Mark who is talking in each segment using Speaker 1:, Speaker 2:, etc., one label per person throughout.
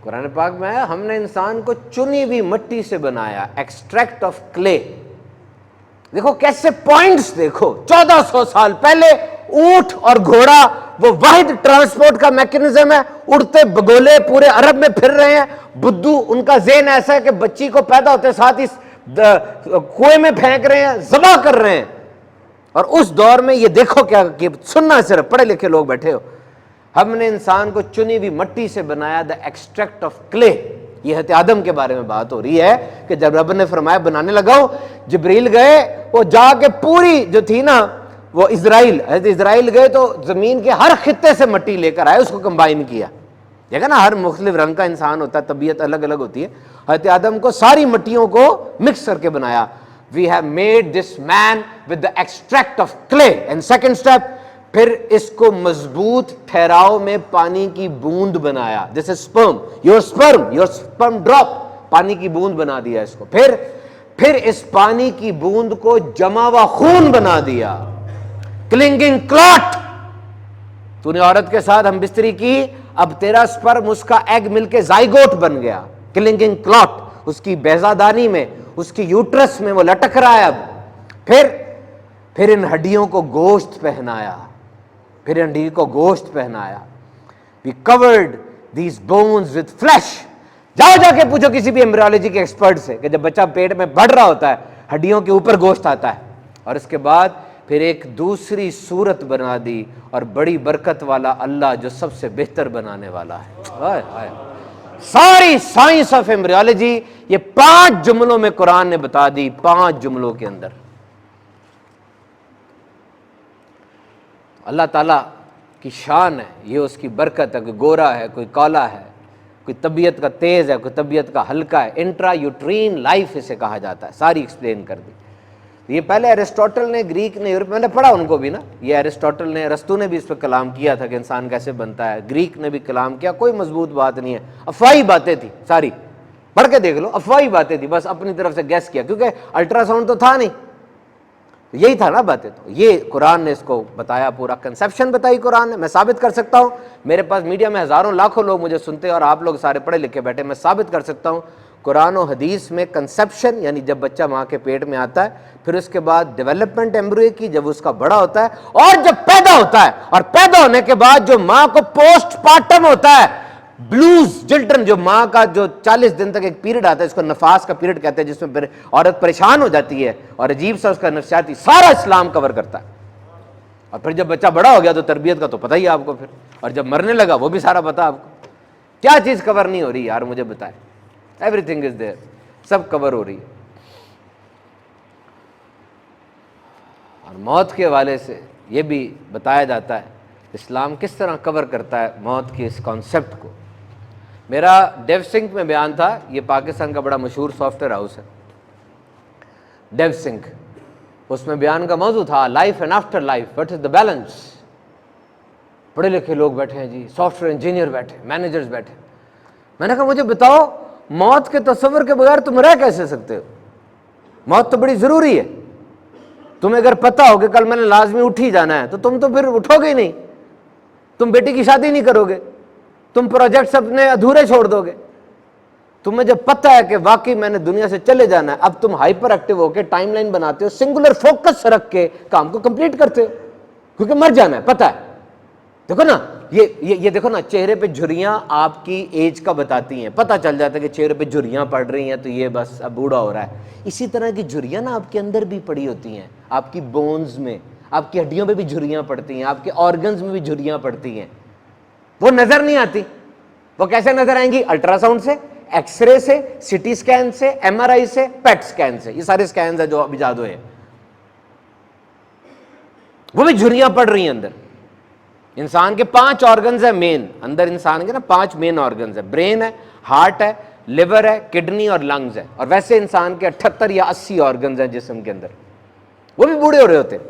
Speaker 1: قرآن پاک میں ہے ہم نے انسان کو چنی ہوئی مٹی سے بنایا، ایکسٹریکٹ آف کلے. دیکھو کیسے پوائنٹس، دیکھو 1400 سال پہلے اونٹ اور گھوڑا وہ واحد ٹرانسپورٹ کا میکنزم ہے، اڑتے بگولے پورے عرب میں پھر رہے ہیں. بدھو ان کا ذہن ایسا ہے کہ بچی کو پیدا ہوتے ساتھ ہی کنویں میں پھینک رہے ہیں، ذبح کر رہے ہیں. اور اس دور میں یہ دیکھو کیا کہ سننا، صرف پڑھے لکھے لوگ بیٹھے ہو، ہم نے انسان کو چنی ہوئی مٹی سے بنایا، دا ایکسٹریکٹ آف کلے. یہ حضرت آدم کے بارے میں بات ہو رہی ہے کہ جب رب نے فرمایا بنانے لگاؤ، جبریل گئے، وہ جا کے پوری جو تھی نا وہ حضرت اسرائیل گئے تو زمین کے ہر خطے سے مٹی لے کر آئے، اس کو کمبائن کیا. دیکھا نا ہر مختلف رنگ کا انسان ہوتا ہے، طبیعت الگ الگ ہوتی ہے. حضرت آدم کو ساری مٹیوں کو مکس کر کے بنایا. We have made this man with the extract of clay. And second step, پھر اس کو مضبوط ٹھہراؤ میں پانی کی بوند بنایا. This is sperm. Your sperm drop. پانی کی بوند بنا دیا اس کو. پھر اس پانی کی بوند کو جمع ہوا خون بنا دیا. Clinging clot. تو نے عورت کے ساتھ ہم بستری کی، اب تیرا سپرم اس کا ایگ مل کے زائگوٹ بن گیا. Clinging clot. اس کی بیضہ دانی میں، اس کی یوٹرس میں وہ لٹک رہا ہے. اب پھر ان ہڈیوں کو گوشت پہنایا، We covered these bones with flesh. جا کے پوچھو کسی بھی ایمبریولوجی کے ایکسپرٹ سے کہ جب بچہ پیٹ میں بڑھ رہا ہوتا ہے ہڈیوں کے اوپر گوشت آتا ہے، اور اس کے بعد پھر ایک دوسری صورت بنا دی، اور بڑی برکت والا اللہ جو سب سے بہتر بنانے والا ہے. ساری سائنس آف ایمبریولوجی یہ 5 جملوں میں قرآن نے بتا دی، 5 جملوں کے اندر. اللہ تعالیٰ کی شان ہے، یہ اس کی برکت ہے. کوئی گورا ہے، کوئی کالا ہے، کوئی طبیعت کا تیز ہے، کوئی طبیعت کا ہلکا ہے. انٹرا یوٹرین لائف اسے کہا جاتا ہے. ساری ایکسپلین کر دی. یہ پہلے ایرسٹوٹل نے، گریک نے، یورپ میں نے پڑھا ان کو بھی نا، یہ ایرسٹوٹل نے، ارسطو نے بھی اس پہ کلام کیا تھا کہ انسان کیسے بنتا ہے. گریک نے بھی کلام کیا. کوئی مضبوط بات نہیں ہے، افواہی باتیں تھی ساری. پڑھ کے دیکھ لو، افواہی باتیں تھی، بس اپنی طرف سے گیس کیا، کیونکہ الٹرا ساؤنڈ تو تھا نہیں. یہی تھا نا باتیں. تو یہ قرآن نے اس کو بتایا، پورا کنسیپشن بتائی قرآن نے. میں ثابت کر سکتا ہوں، میرے پاس میڈیا میں ہزاروں لاکھوں لوگ مجھے سنتے ہیں اور آپ لوگ سارے پڑھے لکھے بیٹھے، میں ثابت کر سکتا ہوں قرآن و حدیث میں کنسیپشن، یعنی جب بچہ ماں کے پیٹ میں آتا ہے، پھر اس کے بعد ڈیولپمنٹ ایمبریو کی، جب اس کا بڑا ہوتا ہے، اور جب پیدا ہوتا ہے، اور پیدا ہونے کے بعد جو ماں کو پوسٹ پارٹم ہوتا ہے، بلوز چلڈرن، جو ماں کا جو 40 دن تک ایک پیریڈ آتا ہے، اس کو نفاس کا پیریڈ کہتے ہیں، جس میں عورت پریشان ہو جاتی ہے اور عجیب سا اس کا نفسیاتی، سارا اسلام کور کرتا ہے. اور پھر جب بچہ بڑا ہو گیا تو تربیت کا تو پتہ ہی ہے آپ کو، پھر اور جب مرنے لگا وہ بھی سارا پتہ آپ کو. کیا چیز کور نہیں ہو رہی یار، مجھے بتائیں. ایوری تھنگ از دیئر، سب کور ہو رہی ہے. اور موت کے حوالے سے یہ بھی بتایا جاتا ہے اسلام کس طرح کور کرتا ہے موت کے اس کانسیپٹ کو. میرا ڈیو سنک میں بیان تھا، یہ پاکستان کا بڑا مشہور سافٹ ویئر ہاؤس ہے ڈیو سنک. اس میں بیان کا موضوع تھا life and after life, what is the balance. پڑھے لکھے لوگ بیٹھے ہیں جی، سافٹ ویئر انجینئر بیٹھے، مینیجرز بیٹھے. میں نے کہا مجھے بتاؤ موت کے تصور کے بغیر تم رہ کیسے سکتے ہو؟ موت تو بڑی ضروری ہے. تمہیں اگر پتہ ہو کہ کل میں نے لازمی اٹھ ہی جانا ہے تو تم تو پھر اٹھو گے ہی نہیں. تم بیٹی کی شادی نہیں کرو گے، تم پروجیکٹس اپنے ادھورے چھوڑ دو گے. تمہیں جب پتہ ہے کہ واقعی میں نے دنیا سے چلے جانا ہے، اب تم ہائپر ایکٹیو ہو کے ٹائم لائن بناتے ہو، سنگولر فوکس رکھ کے کام کو کمپلیٹ کرتے ہو، کیونکہ مر جانا ہے، پتہ ہے. دیکھو نا یہ دیکھو نا، چہرے پہ جھریاں آپ کی ایج کا بتاتی ہیں. پتہ چل جاتا ہے کہ چہرے پہ جھریاں پڑ رہی ہیں تو یہ بس اب بوڑھا ہو رہا ہے. اسی طرح کی جھریاں نا آپ کے اندر بھی پڑی ہوتی ہیں، آپ کی بونز میں، آپ کی ہڈیوں پہ بھی جھریاں پڑتی ہیں، آپ کے آرگنز میں بھی جھریاں پڑتی ہیں. وہ نظر نہیں آتی. وہ کیسے نظر آئیں گی؟ الٹرا ساؤنڈ سے، ایکس رے سے، سی ٹی اسکین سے، ایم آر آئی سے، پیٹ اسکین سے. یہ سارے اسکینز ہیں جو اب ایجاد ہوئے ہیں. وہ بھی جھریاں پڑ رہی ہیں اندر. انسان کے 5 آرگنز ہیں مین اندر، انسان کے نا 5 مین آرگنز ہیں. برین ہے، ہارٹ ہے، لیور ہے، کڈنی اور لنگز ہے. اور ویسے انسان کے 78 یا 80 آرگنز ہیں جسم کے اندر. وہ بھی بوڑھے ہو رہے ہوتے ہیں.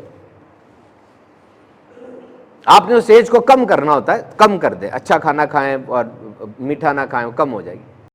Speaker 1: آپ نے اس ایج کو کم کرنا ہوتا ہے، کم کر دیں، اچھا کھانا کھائیں اور میٹھا نہ کھائیں، وہ کم ہو جائے گی.